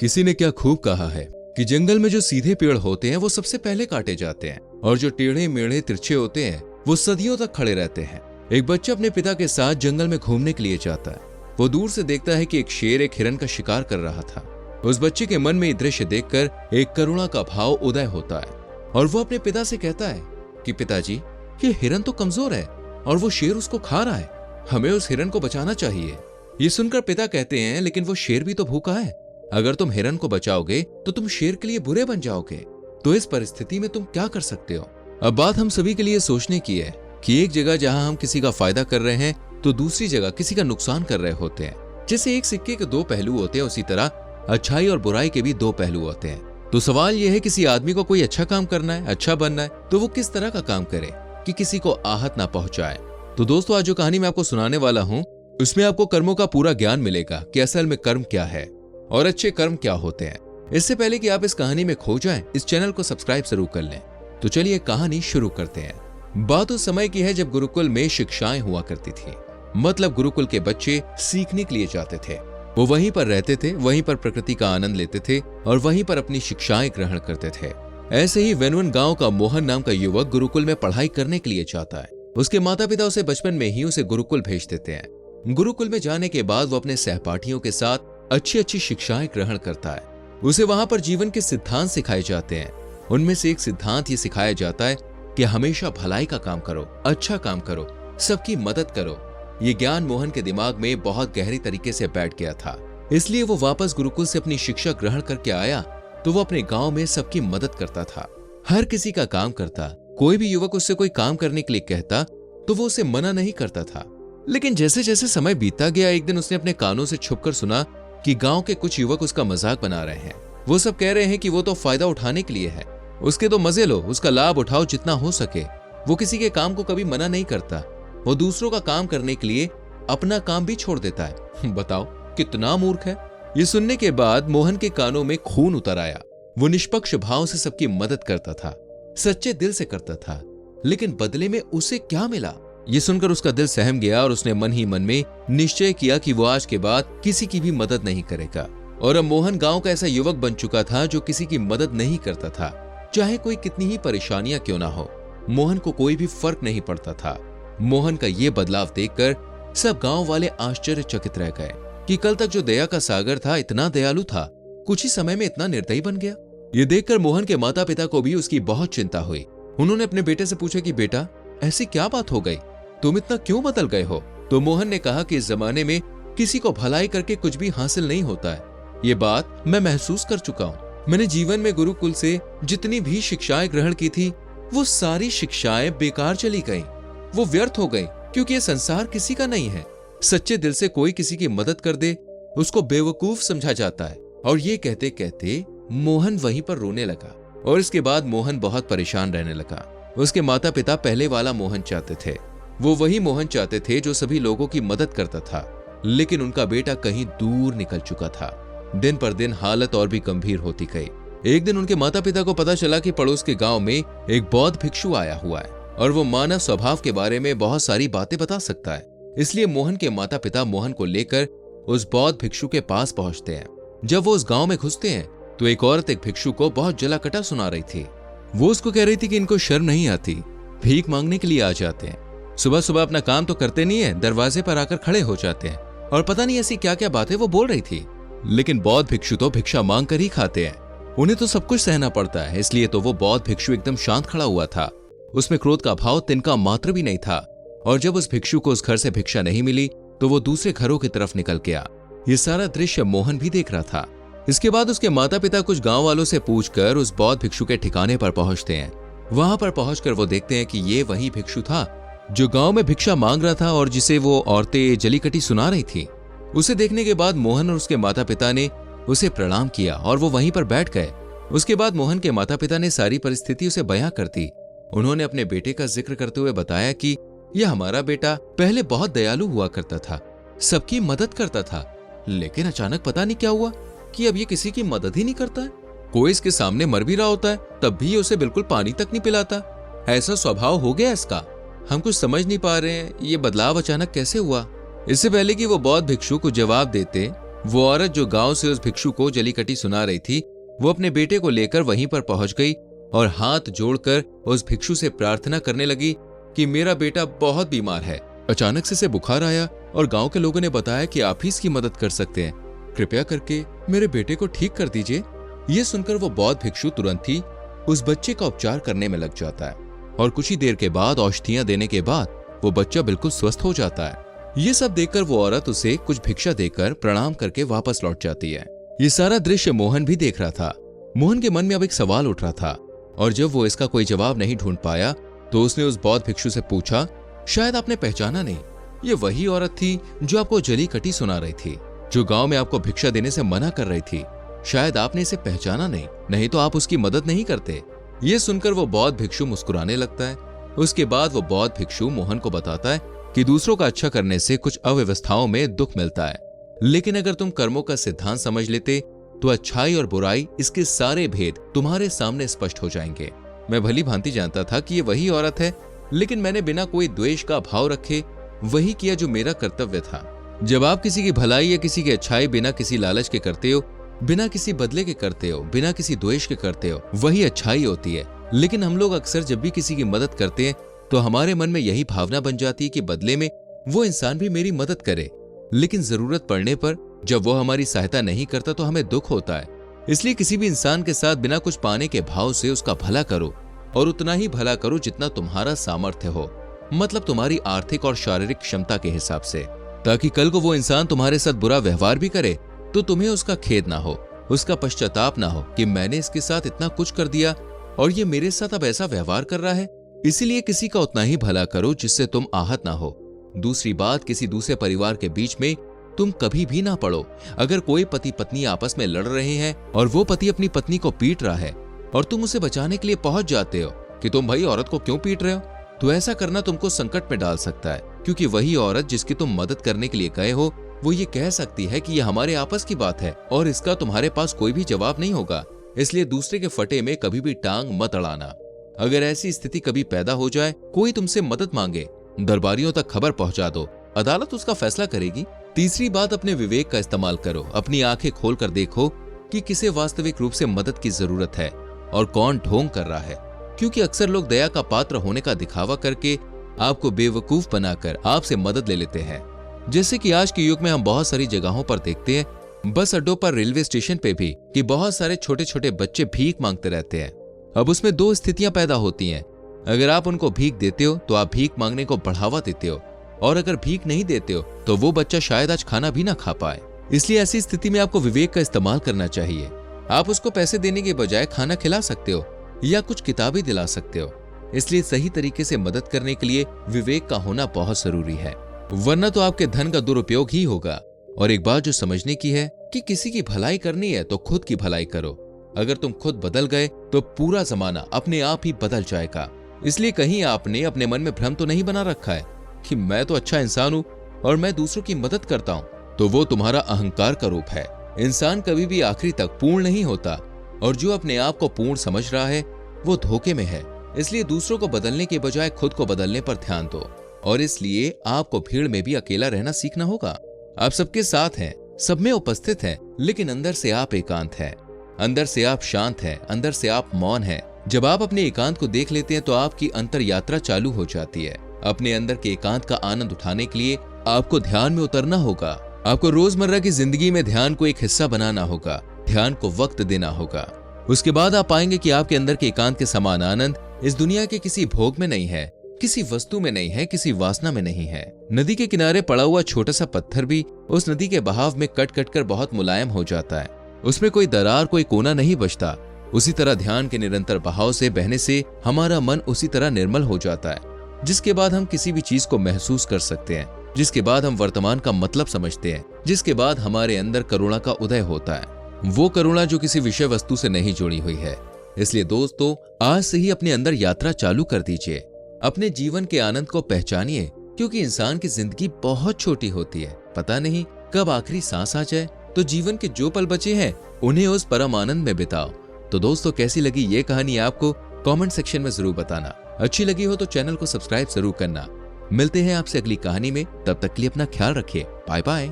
किसी ने क्या खूब कहा है कि जंगल में जो सीधे पेड़ होते हैं वो सबसे पहले काटे जाते हैं और जो टेढ़े मेढ़े तिरछे होते हैं वो सदियों तक खड़े रहते हैं। एक बच्चा अपने पिता के साथ जंगल में घूमने के लिए जाता है। वो दूर से देखता है कि एक शेर एक हिरन का शिकार कर रहा था। उस बच्चे के मन में ये दृश्य देखकर एक करुणा का भाव उदय होता है और वो अपने पिता से कहता है कि पिताजी, ये हिरन तो कमजोर है और वो शेर उसको खा रहा है, हमें उस हिरन को बचाना चाहिए। ये सुनकर पिता कहते हैं, लेकिन वो शेर भी तो भूखा है, अगर तुम हिरन को बचाओगे तो तुम शेर के लिए बुरे बन जाओगे, तो इस परिस्थिति में तुम क्या कर सकते हो। अब बात हम सभी के लिए सोचने की है कि एक जगह जहां हम किसी का फायदा कर रहे हैं तो दूसरी जगह किसी का नुकसान कर रहे होते हैं। जैसे एक सिक्के के दो पहलू होते हैं, उसी तरह अच्छाई और बुराई के भी दो पहलू होते हैं। तो सवाल यह है, किसी आदमी को कोई अच्छा काम करना है, अच्छा बनना है, तो वो किस तरह का काम करे कि किसी को आहत ना पहुंचाए। तो दोस्तों, आज जो कहानी मैं आपको सुनाने वाला हूं उसमें आपको कर्मों का पूरा ज्ञान मिलेगा कि असल में कर्म क्या है और अच्छे कर्म क्या होते हैं। इससे पहले कि आप इस कहानी में खो जाएं, इस चैनल को सब्सक्राइब जरूर कर लें। तो चलिए कहानी शुरू करते हैं। बात उस समय की है जब गुरुकुल में शिक्षाएं हुआ करती थी। मतलब गुरुकुल के बच्चे सीखने के लिए जाते थे। वो वहीं पर रहते थे, वहीं पर प्रकृति का आनंद लेते थे और वहीं पर अपनी शिक्षाएं ग्रहण करते थे। ऐसे ही वेनुवन गांव का मोहन नाम का युवक गुरुकुल में पढ़ाई करने के लिए जाता है। उसके माता पिता उसे बचपन में ही उसे गुरुकुल भेज देते हैं। गुरुकुल में जाने के बाद वो अपने सहपाठियों के साथ अच्छी अच्छी शिक्षाएं ग्रहण करता है। उसे वहां पर जीवन के सिद्धांत सिखाए जाते हैं। उनमें से एक सिद्धांत ये सिखाया जाता है कि हमेशा भलाई का काम करो, अच्छा काम करो, सबकी मदद करो। ये ज्ञान मोहन के दिमाग में बहुत गहरी तरीके से बैठ गया था। इसलिए वो वापस गुरुकुल से अपनी शिक्षा ग्रहण करके आया तो वो अपने गांव में सबकी मदद करता था, हर किसी का काम करता। कोई भी युवक उससे कोई काम करने के लिए कहता तो वो उसे मना नहीं करता था। लेकिन जैसे जैसे समय बीतता गया, एक दिन उसने अपने कानों से छुपकर सुना कि गांव के कुछ युवक उसका मजाक बना रहे हैं। वो सब कह रहे हैं कि वो तो फायदा उठाने के लिए है, उसके तो मजे लो, उसका लाभ उठाओ जितना हो सके। वो किसी के काम को कभी मना नहीं करता। वो दूसरों का काम करने के लिए अपना काम भी छोड़ देता है। बताओ कितना मूर्ख है। ये सुनने के बाद मोहन के कानों में खून उतर आया। वो निष्पक्ष भाव से सबकी मदद करता था, सच्चे दिल से करता था, लेकिन बदले में उसे क्या मिला? ये सुनकर उसका दिल सहम गया और उसने मन ही मन में निश्चय किया कि वो आज के बाद किसी की भी मदद नहीं करेगा। और अब मोहन गांव का ऐसा युवक बन चुका था जो किसी की मदद नहीं करता था, चाहे कोई कितनी ही परेशानियां क्यों ना हो। मोहन को कोई भी फर्क नहीं पड़ता था। मोहन का ये बदलाव देखकर सब गांव वाले आश्चर्यचकित रह गए कि कल तक जो दया का सागर था, इतना दयालु था, कुछ ही समय में इतना निर्दयी बन गया। ये देखकर मोहन के माता पिता को भी उसकी बहुत चिंता हुई। उन्होंने अपने बेटे से पूछा कि बेटा, ऐसी क्या बात हो गई, तुम इतना क्यों बदल गए हो? तो मोहन ने कहा कि इस जमाने में किसी को भलाई करके कुछ भी हासिल नहीं होता है। ये बात मैं महसूस कर चुका हूँ। मैंने जीवन में गुरुकुल से जितनी भी शिक्षाएं ग्रहण की थी, वो सारी शिक्षाएं बेकार चली गईं। वो व्यर्थ हो गई, क्योंकि ये संसार किसी का नहीं है। सच्चे दिल से कोई किसी की मदद कर दे, उसको बेवकूफ समझा जाता है। और ये कहते कहते मोहन वहीं पर रोने लगा। और इसके बाद मोहन बहुत परेशान रहने लगा। उसके माता पिता पहले वाला मोहन चाहते थे। वो वही मोहन चाहते थे जो सभी लोगों की मदद करता था, लेकिन उनका बेटा कहीं दूर निकल चुका था। दिन पर दिन हालत और भी गंभीर होती गई। एक दिन उनके माता पिता को पता चला कि पड़ोस के गांव में एक बौद्ध भिक्षु आया हुआ है और वो मानव स्वभाव के बारे में बहुत सारी बातें बता सकता है। इसलिए मोहन के माता पिता मोहन को लेकर उस बौद्ध भिक्षु के पास पहुंचते हैं। जब वो उस गांव में घुसते हैं तो एक औरत एक भिक्षु को बहुत जलाकटा सुना रही थी। वो उसको कह रही थी कि इनको शर्म नहीं आती, भीख मांगने के लिए आ जाते हैं, सुबह सुबह अपना काम तो करते नहीं है, दरवाजे पर आकर खड़े हो जाते हैं। और पता नहीं ऐसी क्या क्या बातें वो बोल रही थी। लेकिन बौद्ध भिक्षु तो भिक्षा मांग कर ही खाते हैं, उन्हें तो सब कुछ सहना पड़ता है। इसलिए तो वो बौद्ध भिक्षु एकदम शांत खड़ा हुआ था। उसमें क्रोध का भाव तिनका मात्र भी नहीं था। और जब उस भिक्षु को उस घर से भिक्षा नहीं मिली तो वो दूसरे घरों की तरफ निकल गया। ये सारा दृश्य मोहन भी देख रहा था। इसके बाद उसके माता पिता कुछ गांव वालों से पूछकर उस बौद्ध भिक्षु के ठिकाने पर पहुंचते हैं। वहां पर पहुंचकर वो देखते हैं कि ये वही भिक्षु था जो गांव में भिक्षा मांग रहा था और जिसे वो औरतें जलीकटी सुना रही थी। उसे देखने के बाद मोहन और उसके माता पिता ने उसे प्रणाम किया और वो वहीं पर बैठ गए। उसके बाद मोहन के माता पिता ने सारी परिस्थिति उसे बयां कर दी। उन्होंने अपने बेटे का जिक्र करते हुए बताया कि यह हमारा बेटा पहले बहुत दयालु हुआ करता था, सबकी मदद करता था, लेकिन अचानक पता नहीं क्या हुआ कि अब ये किसी की मदद ही नहीं करता है। कोई इसके सामने मर भी रहा होता है तब भी उसे बिल्कुल पानी तक नहीं पिलाता। ऐसा स्वभाव हो गया इसका। हम कुछ समझ नहीं पा रहे हैं, ये बदलाव अचानक कैसे हुआ। इससे पहले कि वो बौद्ध भिक्षु को जवाब देते, वो औरत जो गांव से उस भिक्षु को जलीकटी सुना रही थी, वो अपने बेटे को लेकर वहीं पर पहुंच गई और हाथ जोड़कर उस भिक्षु से प्रार्थना करने लगी कि मेरा बेटा बहुत बीमार है। अचानक से बुखार आया और गांव के लोगों ने बताया कि आप ही इसकी मदद कर सकते हैं। कृपया करके मेरे बेटे को ठीक कर दीजिए। ये सुनकर वो बौद्ध भिक्षु तुरंत ही उस बच्चे का उपचार करने में लग जाता है और कुछ ही देर के बाद औषधियां देने के बाद वो बच्चा बिल्कुल स्वस्थ हो जाता है। ये सब देखकर वो औरत उसे कुछ भिक्षा देकर प्रणाम करके वापस लौट जाती है। ये सारा दृश्य मोहन भी देख रहा था। मोहन के मन में अब एक सवाल उठ रहा था और जब वो इसका कोई जवाब नहीं ढूंढ पाया तो उसने उस बौद्ध भिक्षु से पूछा, शायद आपने पहचाना नहीं, ये वही औरत थी जो आपको जलीकटी सुना रही थी, जो गांव में आपको भिक्षा देने से मना कर रही थी। शायद आपने इसे पहचाना नहीं तो आप उसकी मदद नहीं करते। ये सुनकर वो बौद्ध भिक्षु मुस्कुराने लगता है। उसके बाद वो बौद्ध भिक्षु मोहन को बताता है कि दूसरों का अच्छा करने से कुछ अव्यवस्थाओं में दुख मिलता है, लेकिन अगर तुम कर्मों का सिद्धांत समझ लेते तो अच्छाई और बुराई, इसके सारे भेद तुम्हारे सामने स्पष्ट हो जाएंगे। मैं भली भांति जानता था कि ये वही औरत है, लेकिन मैंने बिना कोई द्वेष का भाव रखे वही किया जो मेरा कर्तव्य था। जब आप किसी की भलाई या किसी की अच्छाई बिना किसी लालच के करते हो, बिना किसी बदले के करते हो, बिना किसी द्वेष के करते हो, वही अच्छाई होती है। लेकिन हम लोग अक्सर जब भी किसी की मदद करते हैं तो हमारे मन में यही भावना बन जाती है कि बदले में वो इंसान भी मेरी मदद करे, लेकिन जरूरत पड़ने पर जब वो हमारी सहायता नहीं करता तो हमें दुख होता है। इसलिए किसी भी इंसान के साथ बिना कुछ पाने के भाव से उसका भला करो और उतना ही भला करो जितना तुम्हारा सामर्थ्य हो, मतलब तुम्हारी आर्थिक और शारीरिक क्षमता के हिसाब से, ताकि कल को वो इंसान तुम्हारे साथ बुरा व्यवहार भी करे तो तुम्हें उसका खेद ना हो, उसका पश्चाताप ना हो कि मैंने इसके साथ इतना कुछ कर दिया और ये मेरे साथ अब ऐसा व्यवहार कर रहा है। इसीलिए किसी का उतना ही भला करो जिससे तुम आहत ना हो। दूसरी बात, किसी दूसरे परिवार के बीच में तुम कभी भी ना पड़ो। अगर कोई पति पत्नी आपस में लड़ रहे हैं और वो पति अपनी पत्नी को पीट रहा है और तुम उसे बचाने के लिए पहुंच जाते हो कि तुम भाई औरत को क्यों पीट रहे हो, तो ऐसा करना तुमको संकट में डाल सकता है, क्योंकि वही औरत जिसकी तुम मदद करने के लिए गए हो वो ये कह सकती है कि ये हमारे आपस की बात है और इसका तुम्हारे पास कोई भी जवाब नहीं होगा। इसलिए दूसरे के फटे में कभी भी टांग मत अड़ाना। अगर ऐसी स्थिति कभी पैदा हो जाए, कोई तुमसे मदद मांगे, दरबारियों तक खबर पहुंचा दो, अदालत उसका फैसला करेगी। तीसरी बात, अपने विवेक का इस्तेमाल करो। अपनी आंखें खोलकर देखो कि किसे वास्तविक रूप से मदद की जरूरत है और कौन ढोंग कर रहा है, क्योंकि अक्सर लोग दया का पात्र होने का दिखावा करके आपको बेवकूफ बनाकर आपसे मदद ले लेते हैं। जैसे कि आज के युग में हम बहुत सारी जगहों पर देखते हैं, बस अड्डों पर, रेलवे स्टेशन पे भी, कि बहुत सारे छोटे छोटे बच्चे भीख मांगते रहते हैं। अब उसमें दो स्थितियां पैदा होती हैं। अगर आप उनको भीख देते हो तो आप भीख मांगने को बढ़ावा देते हो, और अगर भीख नहीं देते हो तो वो बच्चा शायद आज खाना भी ना खा पाए। इसलिए ऐसी स्थिति में आपको विवेक का इस्तेमाल करना चाहिए। आप उसको पैसे देने के बजाय खाना खिला सकते हो या कुछ किताबें दिला सकते हो। इसलिए सही तरीके से मदद करने के लिए विवेक का होना बहुत जरूरी है, वरना तो आपके धन का दुरुपयोग ही होगा। और एक बात जो समझने की है कि किसी की भलाई करनी है तो खुद की भलाई करो। अगर तुम खुद बदल गए तो पूरा जमाना अपने आप ही बदल जाएगा। इसलिए कहीं आपने अपने मन में भ्रम तो नहीं बना रखा है कि मैं तो अच्छा इंसान हूं और मैं दूसरों की मदद करता हूं, तो वो तुम्हारा अहंकार का रूप है। इंसान कभी भी आखिरी तक पूर्ण नहीं होता, और जो अपने आप को पूर्ण समझ रहा है वो धोखे में है। इसलिए दूसरों को बदलने के बजाय खुद को बदलने पर ध्यान दो, और इसलिए आपको भीड़ में भी अकेला रहना सीखना होगा। आप सबके साथ हैं, सब में उपस्थित हैं, लेकिन अंदर से आप एकांत हैं, अंदर से आप शांत हैं, अंदर से आप मौन हैं। जब आप अपने एकांत को देख लेते हैं तो आपकी अंतर यात्रा चालू हो जाती है। अपने अंदर के एकांत का आनंद उठाने के लिए आपको ध्यान में उतरना होगा। आपको रोजमर्रा की जिंदगी में ध्यान को एक हिस्सा बनाना होगा, ध्यान को वक्त देना होगा। उसके बाद आप पाएंगे कि आपके अंदर के एकांत के समान आनंद इस दुनिया के किसी भोग में नहीं है, किसी वस्तु में नहीं है, किसी वासना में नहीं है। नदी के किनारे पड़ा हुआ छोटा सा पत्थर भी उस नदी के बहाव में कट कट कर बहुत मुलायम हो जाता है। उसमें कोई दरार, कोई कोना नहीं बचता। उसी तरह ध्यान के निरंतर बहाव से बहने से हमारा मन उसी तरह निर्मल हो जाता है, जिसके बाद हम किसी भी चीज को महसूस कर सकते हैं, जिसके बाद हम वर्तमान का मतलब समझते हैं, जिसके बाद हमारे अंदर करुणा का उदय होता है। वो करुणा जो किसी विषय वस्तु से नहीं जुड़ी हुई है। इसलिए दोस्तों, आज से ही अपने अंदर यात्रा चालू कर दीजिए। अपने जीवन के आनंद को पहचानिए, क्योंकि इंसान की जिंदगी बहुत छोटी होती है। पता नहीं कब आखिरी सांस आ जाए, तो जीवन के जो पल बचे हैं उन्हें उस परम आनंद में बिताओ। तो दोस्तों, कैसी लगी ये कहानी आपको कमेंट सेक्शन में जरूर बताना। अच्छी लगी हो तो चैनल को सब्सक्राइब जरूर करना। मिलते हैं आपसे अगली कहानी में, तब तक के लिए अपना ख्याल रखिए। Bye bye.